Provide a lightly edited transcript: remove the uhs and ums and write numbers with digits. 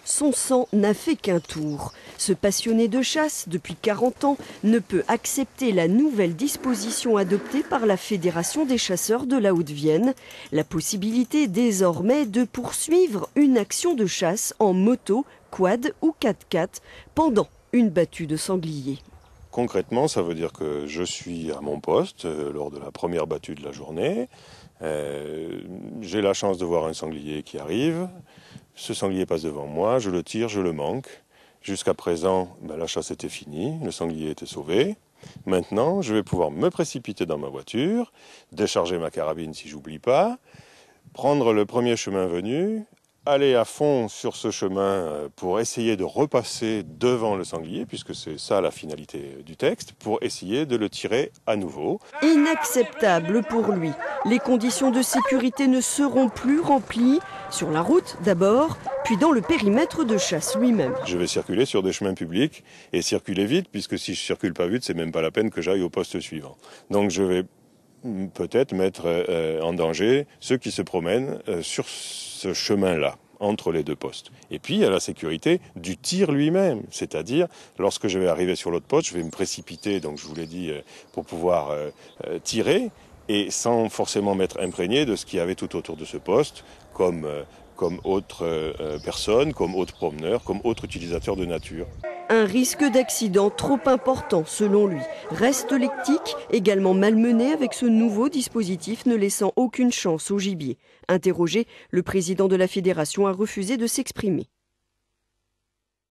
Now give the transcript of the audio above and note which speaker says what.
Speaker 1: Son sang n'a fait qu'un tour. Ce passionné de chasse, depuis 40 ans, ne peut accepter la nouvelle disposition adoptée par la Fédération des chasseurs de la Haute-Vienne. La possibilité désormais de poursuivre une action de chasse en moto, quad ou 4x4 pendant une battue de sanglier.
Speaker 2: Concrètement, ça veut dire que je suis à mon poste lors de la première battue de la journée. J'ai la chance de voir un sanglier qui arrive. Ce sanglier passe devant moi, je le tire, je le manque. Jusqu'à présent, la chasse était finie, le sanglier était sauvé. Maintenant, je vais pouvoir me précipiter dans ma voiture, décharger ma carabine si j'oublie pas, prendre le premier chemin venu, aller à fond sur ce chemin pour essayer de repasser devant le sanglier, puisque c'est ça la finalité du texte, pour essayer de le tirer à nouveau.
Speaker 1: Inacceptable pour lui. Les conditions de sécurité ne seront plus remplies, sur la route d'abord, puis dans le périmètre de chasse lui-même.
Speaker 2: Je vais circuler sur des chemins publics et circuler vite, puisque si je circule pas vite, c'est même pas la peine que j'aille au poste suivant. Donc je vais peut-être mettre en danger ceux qui se promènent sur ce chemin-là, entre les deux postes. Et puis, il y a la sécurité du tir lui-même. C'est-à-dire, lorsque je vais arriver sur l'autre poste, je vais me précipiter, donc je vous l'ai dit, pour pouvoir tirer, et sans forcément m'être imprégné de ce qu'il y avait tout autour de ce poste, comme autres personnes, comme autres promeneurs, comme autres utilisateurs de nature.
Speaker 1: Un risque d'accident trop important selon lui. Reste l'éthique, également malmené avec ce nouveau dispositif ne laissant aucune chance au gibier. Interrogé, le président de la fédération a refusé de s'exprimer.